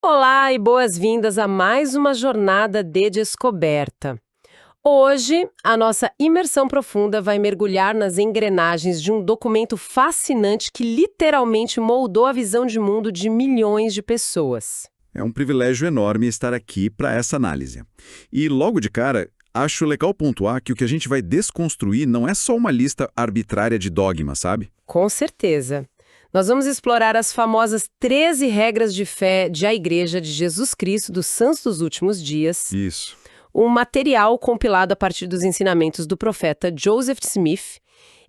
Olá e boas-vindas a mais uma jornada de descoberta. Hoje, a nossa imersão profunda vai mergulhar nas engrenagens de um documento fascinante que literalmente moldou a visão de mundo de milhões de pessoas. É um privilégio enorme estar aqui para essa análise. E logo de cara, acho legal pontuar que o que a gente vai desconstruir não é só uma lista arbitrária de dogmas, sabe? Com certeza. Nós vamos explorar as famosas 13 regras de fé de a Igreja de Jesus Cristo dos Santos dos Últimos Dias, Isso. um material compilado a partir dos ensinamentos do profeta Joseph Smith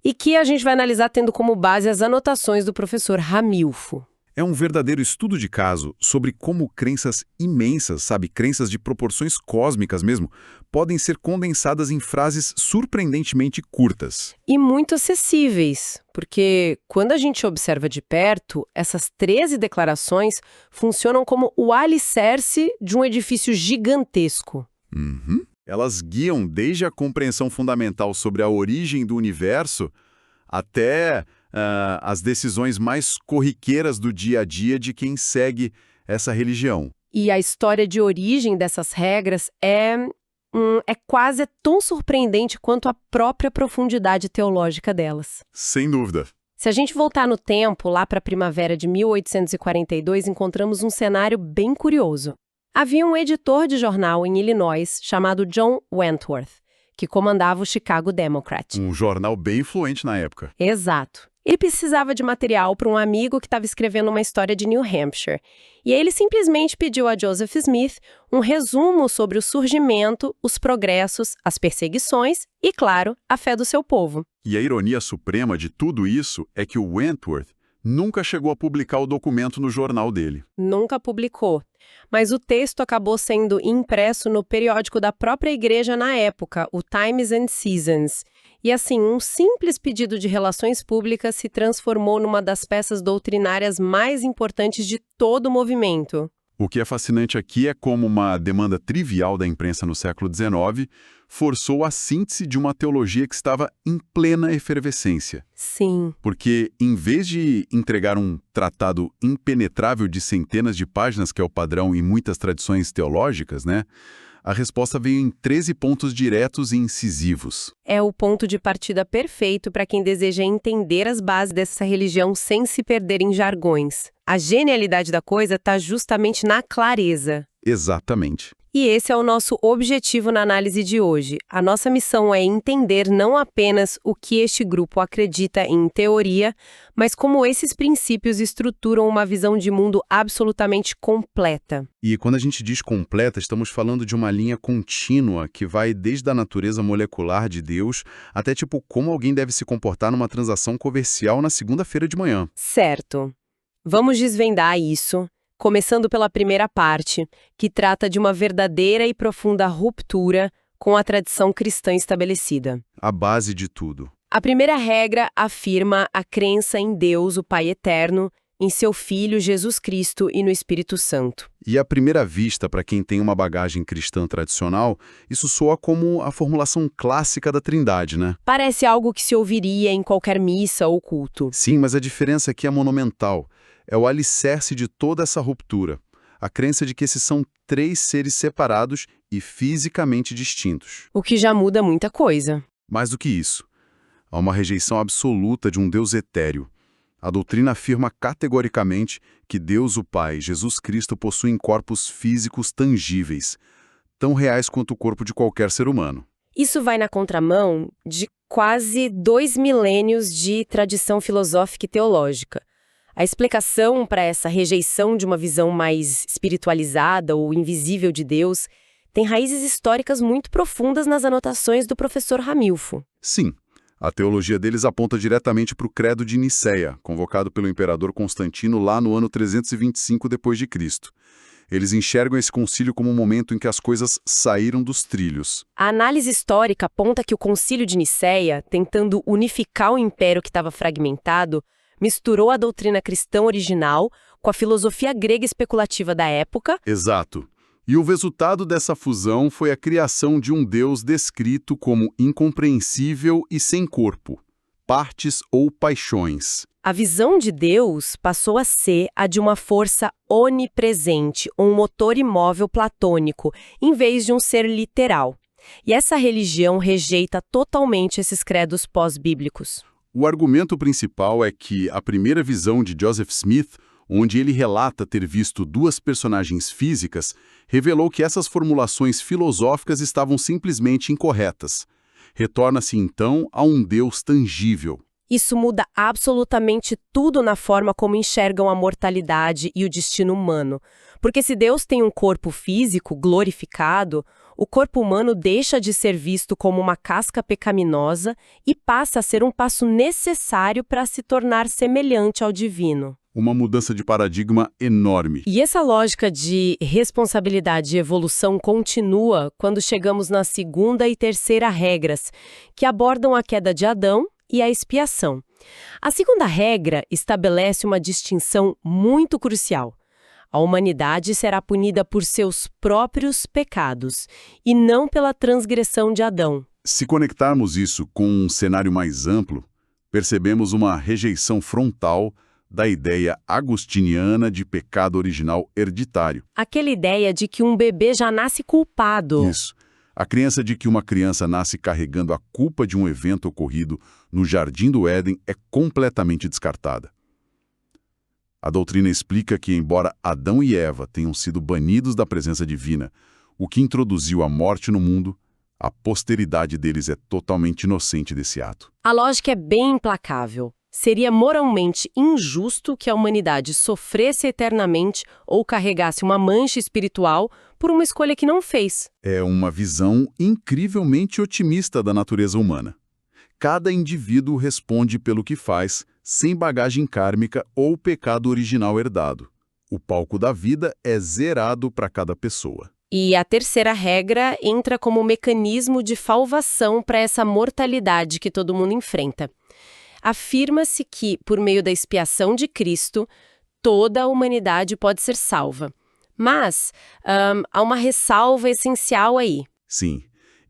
e que a gente vai analisar tendo como base as anotações do professor Ramilfo. É um verdadeiro estudo de caso sobre como crenças imensas, sabe, crenças de proporções cósmicas mesmo, podem ser condensadas em frases surpreendentemente curtas. E muito acessíveis, porque quando a gente observa de perto, essas 13 declarações funcionam como o alicerce de um edifício gigantesco. Uhum. Elas guiam desde a compreensão fundamental sobre a origem do universo até as decisões mais corriqueiras do dia a dia de quem segue essa religião. E a história de origem dessas regras é quase tão surpreendente quanto a própria profundidade teológica delas. Sem dúvida. Se a gente voltar no tempo, lá para a primavera de 1842, encontramos um cenário bem curioso. Havia um editor de jornal em Illinois chamado John Wentworth, que comandava o Chicago Democrat. Um jornal bem influente na época. Exato. Ele precisava de material para um amigo que estava escrevendo uma história de New Hampshire. E aí ele simplesmente pediu a Joseph Smith um resumo sobre o surgimento, os progressos, as perseguições e, claro, a fé do seu povo. E a ironia suprema de tudo isso é que o Wentworth nunca chegou a publicar o documento no jornal dele. Nunca publicou. Mas o texto acabou sendo impresso no periódico da própria igreja na época, o Times and Seasons. E assim, um simples pedido de relações públicas se transformou numa das peças doutrinárias mais importantes de todo o movimento. O que é fascinante aqui é como uma demanda trivial da imprensa no século XIX forçou a síntese de uma teologia que estava em plena efervescência. Sim. Porque, em vez de entregar um tratado impenetrável de centenas de páginas, que é o padrão em muitas tradições teológicas, né? A resposta veio em 13 pontos diretos e incisivos. É o ponto de partida perfeito para quem deseja entender as bases dessa religião sem se perder em jargões. A genialidade da coisa está justamente na clareza. Exatamente. E esse é o nosso objetivo na análise de hoje. A nossa missão é entender não apenas o que este grupo acredita em teoria, mas como esses princípios estruturam uma visão de mundo absolutamente completa. E quando a gente diz completa, estamos falando de uma linha contínua que vai desde a natureza molecular de Deus até tipo como alguém deve se comportar numa transação comercial na segunda-feira de manhã. Certo. Vamos desvendar isso, começando pela primeira parte, que trata de uma verdadeira e profunda ruptura com a tradição cristã estabelecida. A base de tudo. A primeira regra afirma a crença em Deus, o Pai Eterno, em seu Filho Jesus Cristo e no Espírito Santo. E à primeira vista, para quem tem uma bagagem cristã tradicional, isso soa como a formulação clássica da Trindade, né? Parece algo que se ouviria em qualquer missa ou culto. Sim, mas a diferença aqui é monumental. É o alicerce de toda essa ruptura. A crença de que esses são três seres separados e fisicamente distintos. O que já muda muita coisa. Mais do que isso, há uma rejeição absoluta de um Deus etéreo. A doutrina afirma categoricamente que Deus, o Pai, Jesus Cristo, possuem corpos físicos tangíveis, tão reais quanto o corpo de qualquer ser humano. Isso vai na contramão de quase 2 milênios de tradição filosófica e teológica. A explicação para essa rejeição de uma visão mais espiritualizada ou invisível de Deus tem raízes históricas muito profundas nas anotações do professor Ramilfo. Sim, a teologia deles aponta diretamente para o Credo de Nicéia, convocado pelo imperador Constantino lá no ano 325 d.C. Eles enxergam esse concílio como um momento em que as coisas saíram dos trilhos. A análise histórica aponta que o concílio de Nicéia, tentando unificar o império que estava fragmentado, misturou a doutrina cristã original com a filosofia grega especulativa da época. Exato. E o resultado dessa fusão foi a criação de um Deus descrito como incompreensível e sem corpo. partes ou paixões. A visão de Deus passou a ser a de uma força onipresente, um motor imóvel platônico, em vez de um ser literal. E essa religião rejeita totalmente esses credos pós-bíblicos. O argumento principal é que a primeira visão de Joseph Smith, onde ele relata ter visto duas personagens físicas, revelou que essas formulações filosóficas estavam simplesmente incorretas. Retorna-se então a um Deus tangível. Isso muda absolutamente tudo na forma como enxergam a mortalidade e o destino humano. Porque se Deus tem um corpo físico glorificado, o corpo humano deixa de ser visto como uma casca pecaminosa e passa a ser um passo necessário para se tornar semelhante ao divino. Uma mudança de paradigma enorme. E essa lógica de responsabilidade e evolução continua quando chegamos na segunda e terceira regras, que abordam a queda de Adão e a expiação. A segunda regra estabelece uma distinção muito crucial. A humanidade será punida por seus próprios pecados e não pela transgressão de Adão. Se conectarmos isso com um cenário mais amplo, percebemos uma rejeição frontal da ideia agostiniana de pecado original hereditário. Aquela ideia de que um bebê já nasce culpado. Isso. A crença de que uma criança nasce carregando a culpa de um evento ocorrido no Jardim do Éden é completamente descartada. A doutrina explica que, embora Adão e Eva tenham sido banidos da presença divina, o que introduziu a morte no mundo, a posteridade deles é totalmente inocente desse ato. A lógica é bem implacável. Seria moralmente injusto que a humanidade sofresse eternamente ou carregasse uma mancha espiritual por uma escolha que não fez. É uma visão incrivelmente otimista da natureza humana. Cada indivíduo responde pelo que faz, sem bagagem kármica ou pecado original herdado. O palco da vida é zerado para cada pessoa. E a terceira regra entra como mecanismo de salvação para essa mortalidade que todo mundo enfrenta. Afirma-se que, por meio da expiação de Cristo, toda a humanidade pode ser salva. Mas há uma ressalva essencial aí. Sim,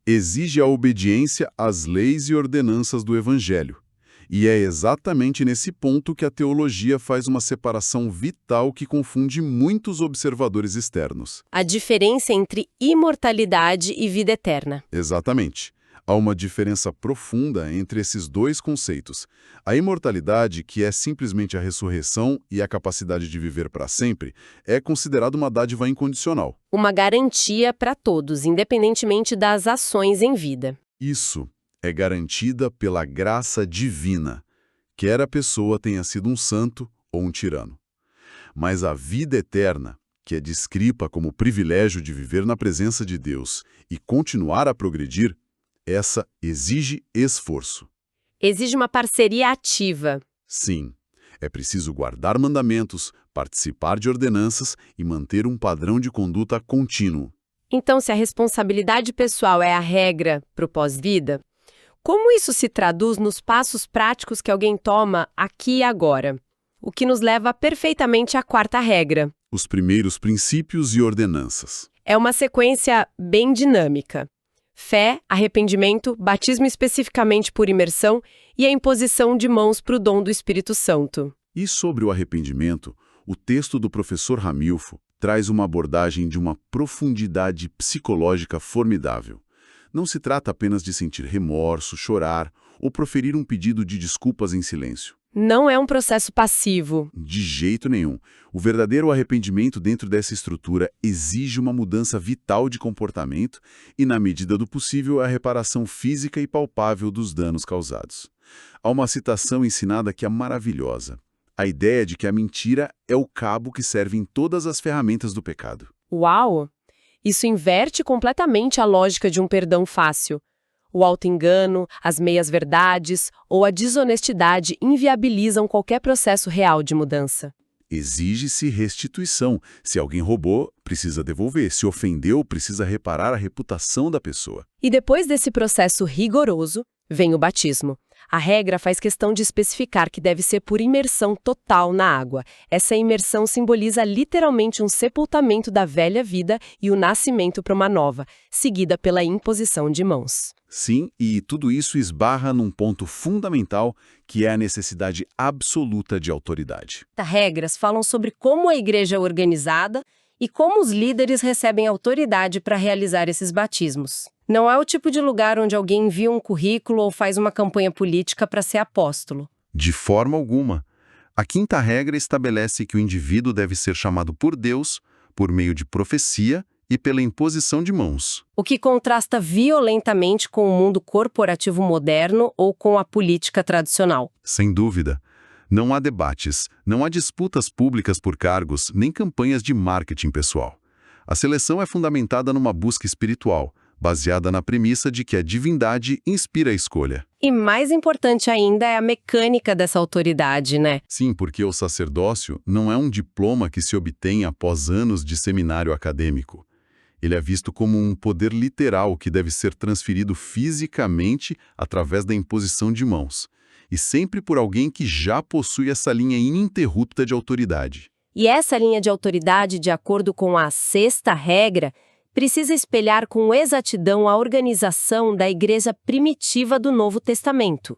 exige a obediência às leis e ordenanças do Evangelho. E é exatamente nesse ponto que a teologia faz uma separação vital que confunde muitos observadores externos. A diferença entre imortalidade e vida eterna. Exatamente. Há uma diferença profunda entre esses dois conceitos. A imortalidade, que é simplesmente a ressurreição e a capacidade de viver para sempre, é considerada uma dádiva incondicional. Uma garantia para todos, independentemente das ações em vida. Isso é garantida pela graça divina, quer a pessoa tenha sido um santo ou um tirano. Mas a vida eterna, que é descrita como o privilégio de viver na presença de Deus e continuar a progredir, essa exige esforço. Exige uma parceria ativa. Sim, é preciso guardar mandamentos, participar de ordenanças e manter um padrão de conduta contínuo. Então, se a responsabilidade pessoal é a regra para o pós-vida, como isso se traduz nos passos práticos que alguém toma aqui e agora? O que nos leva perfeitamente à quarta regra. Os primeiros princípios e ordenanças. É uma sequência bem dinâmica. Fé, arrependimento, batismo especificamente por imersão e a imposição de mãos para o dom do Espírito Santo. E sobre o arrependimento, o texto do professor Ramilfo traz uma abordagem de uma profundidade psicológica formidável. Não se trata apenas de sentir remorso, chorar ou proferir um pedido de desculpas em silêncio. Não é um processo passivo. De jeito nenhum. O verdadeiro arrependimento dentro dessa estrutura exige uma mudança vital de comportamento e, na medida do possível, a reparação física e palpável dos danos causados. Há uma citação ensinada que é maravilhosa. A ideia de que a mentira é o cabo que serve em todas as ferramentas do pecado. Uau! Isso inverte completamente a lógica de um perdão fácil. O auto-engano, as meias-verdades ou a desonestidade inviabilizam qualquer processo real de mudança. Exige-se restituição. Se alguém roubou, precisa devolver. Se ofendeu, precisa reparar a reputação da pessoa. E depois desse processo rigoroso, vem o batismo. A regra faz questão de especificar que deve ser por imersão total na água. Essa imersão simboliza literalmente um sepultamento da velha vida e o nascimento para uma nova, seguida pela imposição de mãos. Sim, e tudo isso esbarra num ponto fundamental, que é a necessidade absoluta de autoridade. As regras falam sobre como a igreja é organizada e como os líderes recebem autoridade para realizar esses batismos. Não é o tipo de lugar onde alguém envia um currículo ou faz uma campanha política para ser apóstolo. De forma alguma. A quinta regra estabelece que o indivíduo deve ser chamado por Deus por meio de profecia e pela imposição de mãos. O que contrasta violentamente com o mundo corporativo moderno ou com a política tradicional. Sem dúvida. Não há debates, não há disputas públicas por cargos, nem campanhas de marketing pessoal. A seleção é fundamentada numa busca espiritual, baseada na premissa de que a divindade inspira a escolha. E mais importante ainda é a mecânica dessa autoridade, né? Sim, porque o sacerdócio não é um diploma que se obtém após anos de seminário acadêmico. Ele é visto como um poder literal que deve ser transferido fisicamente através da imposição de mãos, e sempre por alguém que já possui essa linha ininterrupta de autoridade. E essa linha de autoridade, de acordo com a sexta regra, precisa espelhar com exatidão a organização da igreja primitiva do Novo Testamento.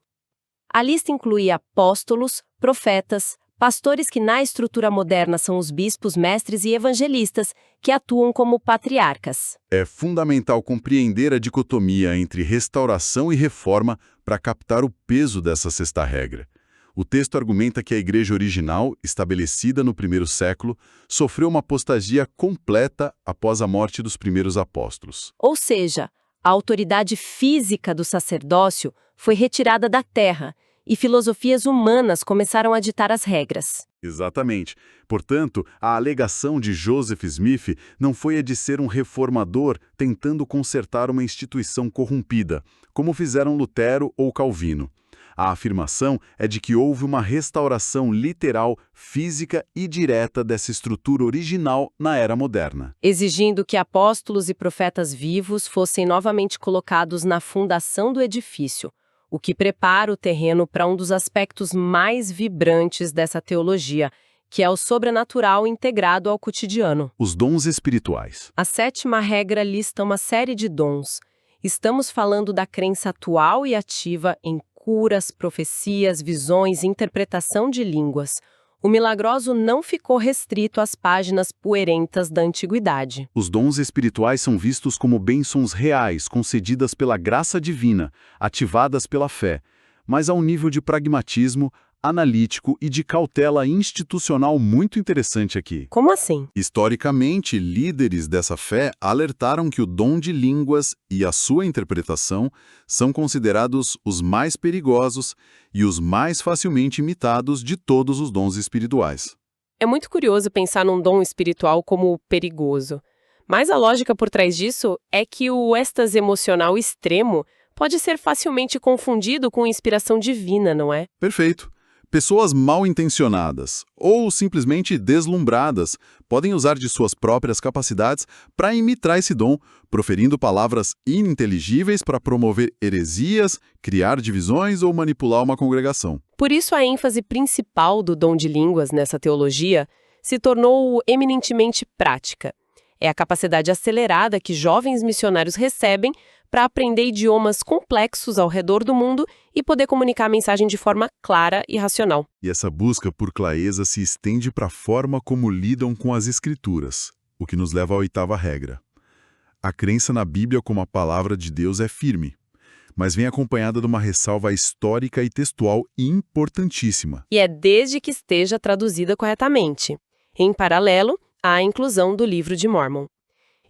A lista inclui apóstolos, profetas, pastores que na estrutura moderna são os bispos, mestres e evangelistas, que atuam como patriarcas. É fundamental compreender a dicotomia entre restauração e reforma para captar o peso dessa sexta regra. O texto argumenta que a igreja original, estabelecida no primeiro século, sofreu uma apostasia completa após a morte dos primeiros apóstolos. Ou seja, a autoridade física do sacerdócio foi retirada da terra e filosofias humanas começaram a ditar as regras. Exatamente. Portanto, a alegação de Joseph Smith não foi a de ser um reformador tentando consertar uma instituição corrompida, como fizeram Lutero ou Calvino. A afirmação é de que houve uma restauração literal, física e direta dessa estrutura original na era moderna. Exigindo que apóstolos e profetas vivos fossem novamente colocados na fundação do edifício, o que prepara o terreno para um dos aspectos mais vibrantes dessa teologia, que é o sobrenatural integrado ao cotidiano. Os dons espirituais. A sétima regra lista uma série de dons. Estamos falando da crença atual e ativa em curas, profecias, visões e interpretação de línguas. O milagroso não ficou restrito às páginas puerentas da antiguidade. Os dons espirituais são vistos como bênçãos reais concedidas pela graça divina, ativadas pela fé, mas a um nível de pragmatismo, analítico e de cautela institucional muito interessante aqui. Como assim? Historicamente, líderes dessa fé alertaram que o dom de línguas e a sua interpretação são considerados os mais perigosos e os mais facilmente imitados de todos os dons espirituais. É muito curioso pensar num dom espiritual como perigoso. Mas a lógica por trás disso é que o êxtase emocional extremo pode ser facilmente confundido com inspiração divina, não é? Perfeito. Pessoas mal intencionadas ou simplesmente deslumbradas podem usar de suas próprias capacidades para imitar esse dom, proferindo palavras ininteligíveis para promover heresias, criar divisões ou manipular uma congregação. Por isso a ênfase principal do dom de línguas nessa teologia se tornou eminentemente prática. É a capacidade acelerada que jovens missionários recebem para aprender idiomas complexos ao redor do mundo e poder comunicar a mensagem de forma clara e racional. E essa busca por clareza se estende para a forma como lidam com as Escrituras, o que nos leva à oitava regra. A crença na Bíblia como a palavra de Deus é firme, mas vem acompanhada de uma ressalva histórica e textual importantíssima. E é desde que esteja traduzida corretamente. Em paralelo, há a inclusão do Livro de Mórmon.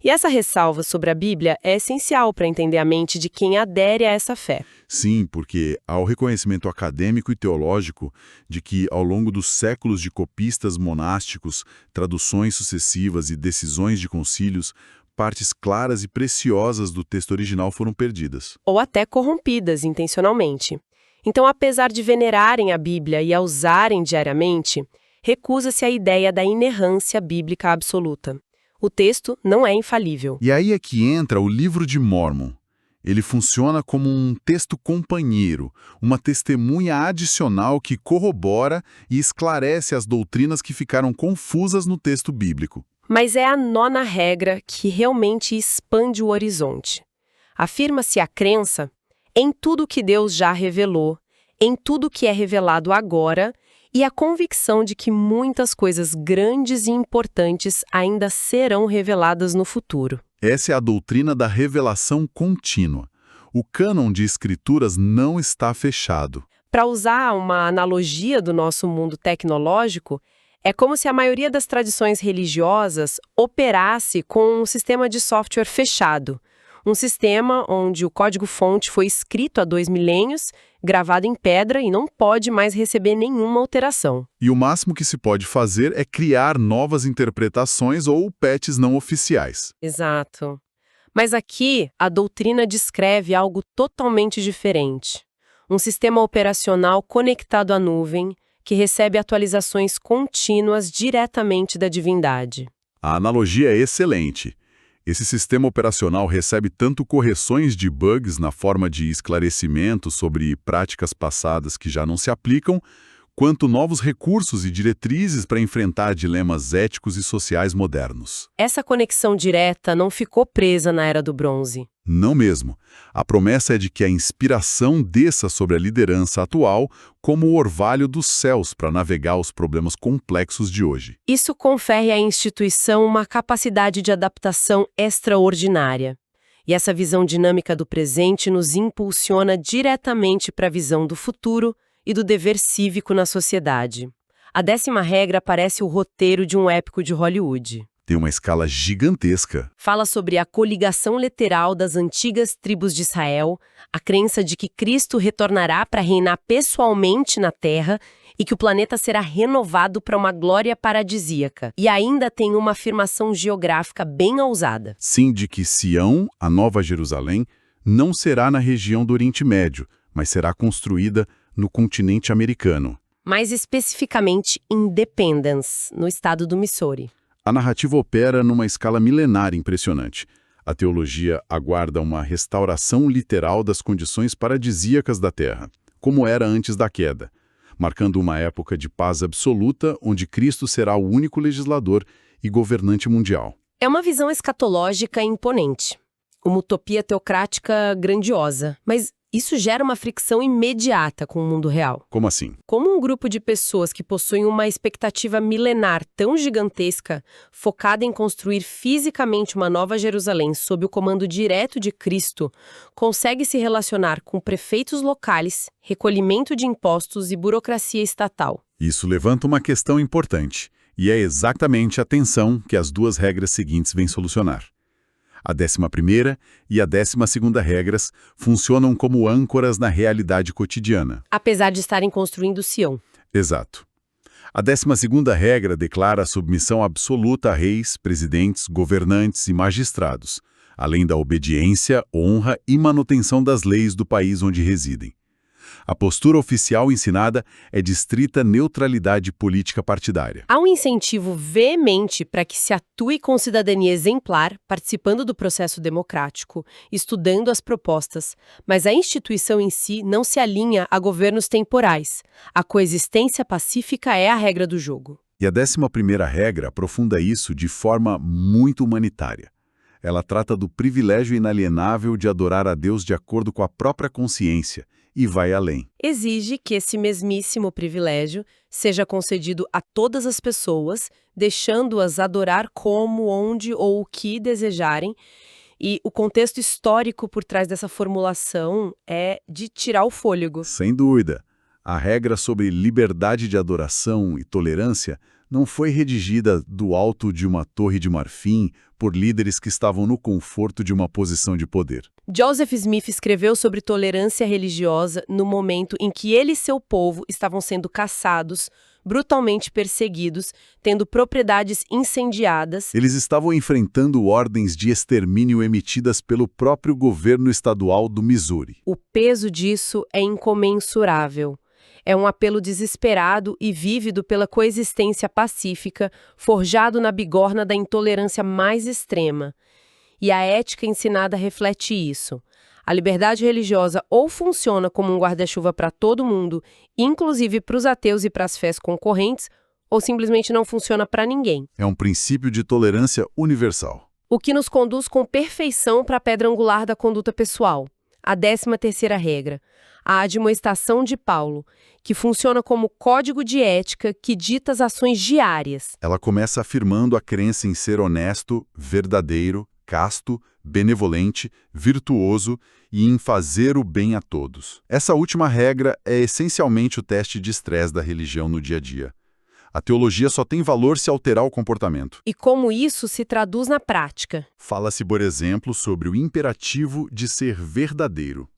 E essa ressalva sobre a Bíblia é essencial para entender a mente de quem adere a essa fé. Sim, porque há o reconhecimento acadêmico e teológico de que, ao longo dos séculos de copistas monásticos, traduções sucessivas e decisões de concílios, partes claras e preciosas do texto original foram perdidas. Ou até corrompidas intencionalmente. Então, apesar de venerarem a Bíblia e a usarem diariamente, recusa-se a ideia da inerrância bíblica absoluta. O texto não é infalível. E aí é que entra o Livro de Mórmon. Ele funciona como um texto companheiro, uma testemunha adicional que corrobora e esclarece as doutrinas que ficaram confusas no texto bíblico. Mas é a nona regra que realmente expande o horizonte. Afirma-se a crença em tudo que Deus já revelou, em tudo que é revelado agora e a convicção de que muitas coisas grandes e importantes ainda serão reveladas no futuro. Essa é a doutrina da revelação contínua. O cânon de escrituras não está fechado. Para usar uma analogia do nosso mundo tecnológico, é como se a maioria das tradições religiosas operasse com um sistema de software fechado. Um sistema onde o código-fonte foi escrito há 2 milênios, gravado em pedra e não pode mais receber nenhuma alteração. E o máximo que se pode fazer é criar novas interpretações ou patches não oficiais. Exato. Mas aqui, a doutrina descreve algo totalmente diferente. Um sistema operacional conectado à nuvem, que recebe atualizações contínuas diretamente da divindade. A analogia é excelente. Esse sistema operacional recebe tanto correções de bugs na forma de esclarecimento sobre práticas passadas que já não se aplicam, quanto novos recursos e diretrizes para enfrentar dilemas éticos e sociais modernos. Essa conexão direta não ficou presa na Era do Bronze. Não mesmo. A promessa é de que a inspiração desça sobre a liderança atual como o orvalho dos céus para navegar os problemas complexos de hoje. Isso confere à instituição uma capacidade de adaptação extraordinária. E essa visão dinâmica do presente nos impulsiona diretamente para a visão do futuro e do dever cívico na sociedade. A 10ª regra parece o roteiro de um épico de Hollywood. Tem uma escala gigantesca. Fala sobre a coligação literal das antigas tribos de Israel, a crença de que Cristo retornará para reinar pessoalmente na Terra e que o planeta será renovado para uma glória paradisíaca. E ainda tem uma afirmação geográfica bem ousada. Sim, de que Sião, a Nova Jerusalém, não será na região do Oriente Médio, mas será construída no continente americano. Mais especificamente em Independence, no estado do Missouri. A narrativa opera numa escala milenar impressionante. A teologia aguarda uma restauração literal das condições paradisíacas da Terra, como era antes da queda, marcando uma época de paz absoluta onde Cristo será o único legislador e governante mundial. É uma visão escatológica imponente, uma utopia teocrática grandiosa, mas isso gera uma fricção imediata com o mundo real. Como assim? Como um grupo de pessoas que possuem uma expectativa milenar tão gigantesca, focada em construir fisicamente uma nova Jerusalém sob o comando direto de Cristo, consegue se relacionar com prefeitos locais, recolhimento de impostos e burocracia estatal? Isso levanta uma questão importante, e é exatamente a tensão que as 2 regras seguintes vêm solucionar. A 11ª e a 12ª regras funcionam como âncoras na realidade cotidiana. Apesar de estarem construindo Sião. Exato. A 12ª regra declara a submissão absoluta a reis, presidentes, governantes e magistrados, além da obediência, honra e manutenção das leis do país onde residem. A postura oficial ensinada é de estrita neutralidade política partidária. Há um incentivo veemente para que se atue com cidadania exemplar, participando do processo democrático, estudando as propostas, mas a instituição em si não se alinha a governos temporais. A coexistência pacífica é a regra do jogo. E a 11ª regra aprofunda isso de forma muito humanitária. Ela trata do privilégio inalienável de adorar a Deus de acordo com a própria consciência, e vai além. Exige que esse mesmíssimo privilégio seja concedido a todas as pessoas, deixando-as adorar como, onde ou o que desejarem. E o contexto histórico por trás dessa formulação é de tirar o fôlego. Sem dúvida. A regra sobre liberdade de adoração e tolerância não foi redigida do alto de uma torre de marfim por líderes que estavam no conforto de uma posição de poder. Joseph Smith escreveu sobre tolerância religiosa no momento em que ele e seu povo estavam sendo caçados, brutalmente perseguidos, tendo propriedades incendiadas. Eles estavam enfrentando ordens de extermínio emitidas pelo próprio governo estadual do Missouri. O peso disso é incomensurável. É um apelo desesperado e vívido pela coexistência pacífica, forjado na bigorna da intolerância mais extrema. E a ética ensinada reflete isso. A liberdade religiosa ou funciona como um guarda-chuva para todo mundo, inclusive para os ateus e para as fés concorrentes, ou simplesmente não funciona para ninguém. É um princípio de tolerância universal. O que nos conduz com perfeição para a pedra angular da conduta pessoal, A 13ª regra, a admoestação de Paulo, que funciona como código de ética que dita as ações diárias. Ela começa afirmando a crença em ser honesto, verdadeiro, casto, benevolente, virtuoso e em fazer o bem a todos. Essa última regra é essencialmente o teste de estresse da religião no dia a dia. A teologia só tem valor se alterar o comportamento. E como isso se traduz na prática? Fala-se, por exemplo, sobre o imperativo de ser verdadeiro.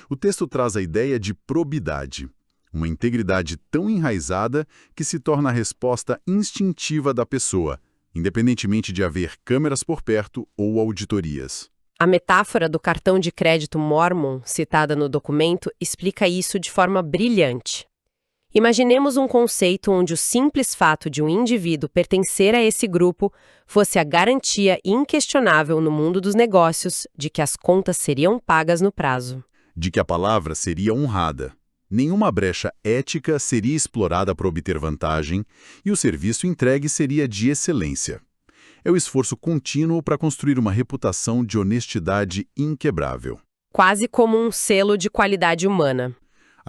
O texto traz a ideia de probidade, uma integridade tão enraizada que se torna a resposta instintiva da pessoa, independentemente de haver câmeras por perto ou auditorias. A metáfora do cartão de crédito Mormon, citada no documento, explica isso de forma brilhante. Imaginemos um conceito onde o simples fato de um indivíduo pertencer a esse grupo fosse a garantia inquestionável no mundo dos negócios de que as contas seriam pagas no prazo. De que a palavra seria honrada. Nenhuma brecha ética seria explorada para obter vantagem e o serviço entregue seria de excelência. É o esforço contínuo para construir uma reputação de honestidade inquebrável. Quase como um selo de qualidade humana.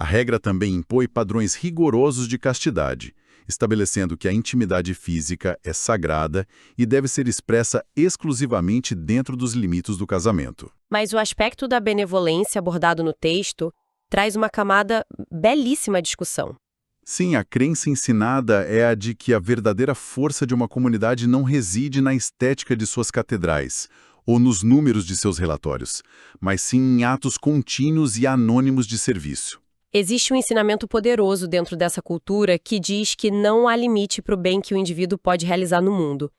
A regra também impõe padrões rigorosos de castidade, estabelecendo que a intimidade física é sagrada e deve ser expressa exclusivamente dentro dos limites do casamento. Mas o aspecto da benevolência abordado no texto traz uma camada belíssima à discussão. Sim, a crença ensinada é a de que a verdadeira força de uma comunidade não reside na estética de suas catedrais ou nos números de seus relatórios, mas sim em atos contínuos e anônimos de serviço. Existe um ensinamento poderoso dentro dessa cultura que diz que não há limite para o bem que o indivíduo pode realizar no mundo,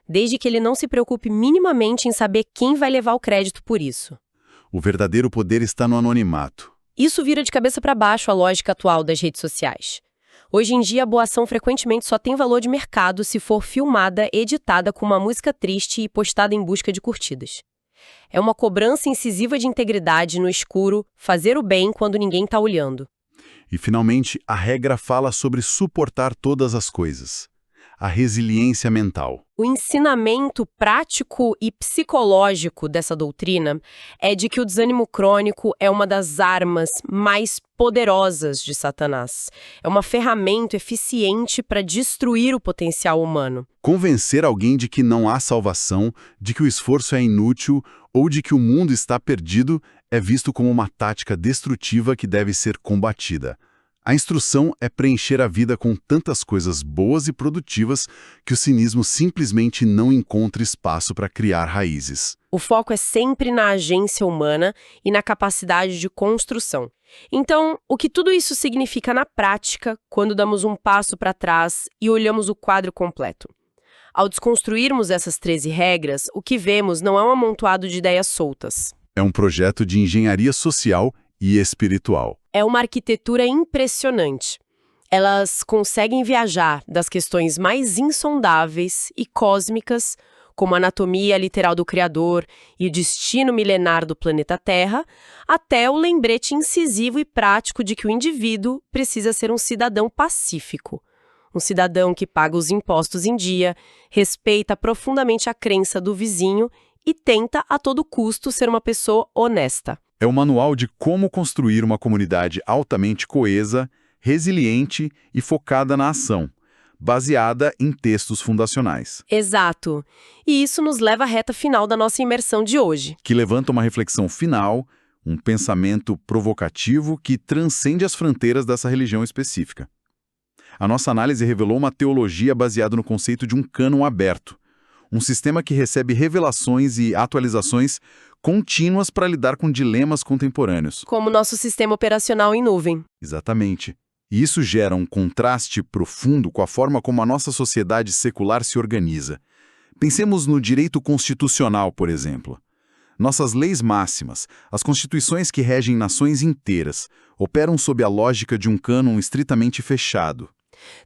desde que ele não se preocupe minimamente em saber quem vai levar o crédito por isso. O verdadeiro poder está no anonimato. Isso vira de cabeça para baixo a lógica atual das redes sociais. Hoje em dia, a boa ação frequentemente só tem valor de mercado se for filmada, editada com uma música triste e postada em busca de curtidas. É uma cobrança incisiva de integridade no escuro, fazer o bem quando ninguém está olhando. E, finalmente, a regra fala sobre suportar todas as coisas. A resiliência mental. O ensinamento prático e psicológico dessa doutrina é de que o desânimo crônico é uma das armas mais poderosas de Satanás. É uma ferramenta eficiente para destruir o potencial humano. Convencer alguém de que não há salvação, de que o esforço é inútil ou de que o mundo está perdido é visto como uma tática destrutiva que deve ser combatida. A instrução é preencher a vida com tantas coisas boas e produtivas que o cinismo simplesmente não encontra espaço para criar raízes. O foco é sempre na agência humana e na capacidade de construção. Então, o que tudo isso significa na prática quando damos um passo para trás e olhamos o quadro completo? Ao desconstruirmos essas 13 regras, o que vemos não é um amontoado de ideias soltas. É um projeto de engenharia social e espiritual. É uma arquitetura impressionante. Elas conseguem viajar das questões mais insondáveis e cósmicas, como a anatomia literal do Criador e o destino milenar do planeta Terra, até o lembrete incisivo e prático de que o indivíduo precisa ser um cidadão pacífico. Um cidadão que paga os impostos em dia, respeita profundamente a crença do vizinho e tenta a todo custo ser uma pessoa honesta. É o manual de como construir uma comunidade altamente coesa, resiliente e focada na ação, baseada em textos fundacionais. Exato. E isso nos leva à reta final da nossa imersão de hoje. Que levanta uma reflexão final, um pensamento provocativo que transcende as fronteiras dessa religião específica. A nossa análise revelou uma teologia baseada no conceito de um cânon aberto, um sistema que recebe revelações e atualizações contínuas para lidar com dilemas contemporâneos. Como nosso sistema operacional em nuvem. Exatamente. E isso gera um contraste profundo com a forma como a nossa sociedade secular se organiza. Pensemos no direito constitucional, por exemplo. Nossas leis máximas, as constituições que regem nações inteiras, operam sob a lógica de um cânon estritamente fechado.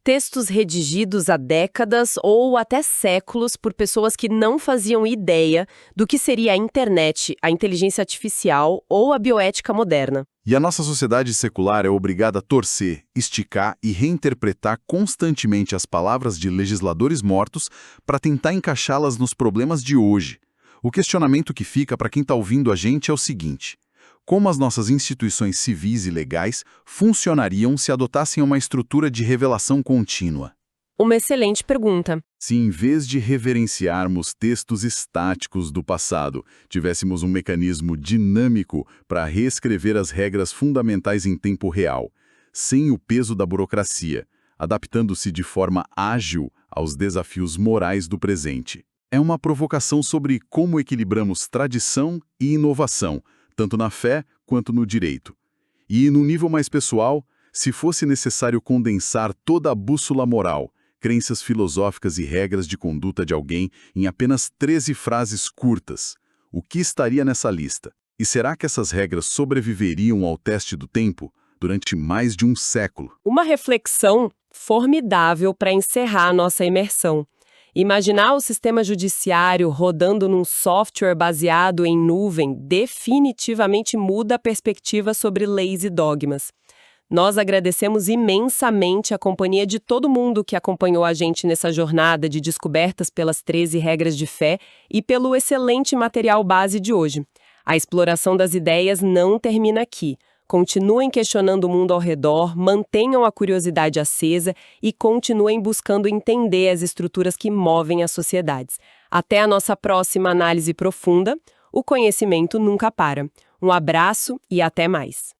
Textos redigidos há décadas ou até séculos por pessoas que não faziam ideia do que seria a internet, a inteligência artificial ou a bioética moderna. E a nossa sociedade secular é obrigada a torcer, esticar e reinterpretar constantemente as palavras de legisladores mortos para tentar encaixá-las nos problemas de hoje. O questionamento que fica para quem está ouvindo a gente é o seguinte: Como as nossas instituições civis e legais funcionariam se adotassem uma estrutura de revelação contínua? Uma excelente pergunta. Se, em vez de reverenciarmos textos estáticos do passado, tivéssemos um mecanismo dinâmico para reescrever as regras fundamentais em tempo real, sem o peso da burocracia, adaptando-se de forma ágil aos desafios morais do presente. É uma provocação sobre como equilibramos tradição e inovação, tanto na fé quanto no direito. E, no nível mais pessoal, se fosse necessário condensar toda a bússola moral, crenças filosóficas e regras de conduta de alguém em apenas 13 frases curtas, o que estaria nessa lista? E será que essas regras sobreviveriam ao teste do tempo durante mais de um século? Uma reflexão formidável para encerrar a nossa imersão. Imaginar o sistema judiciário rodando num software baseado em nuvem definitivamente muda a perspectiva sobre leis e dogmas. Nós agradecemos imensamente a companhia de todo mundo que acompanhou a gente nessa jornada de descobertas pelas 13 regras de fé e pelo excelente material base de hoje. A exploração das ideias não termina aqui. Continuem questionando o mundo ao redor, mantenham a curiosidade acesa e continuem buscando entender as estruturas que movem as sociedades. Até a nossa próxima análise profunda, o conhecimento nunca para. Um abraço e até mais!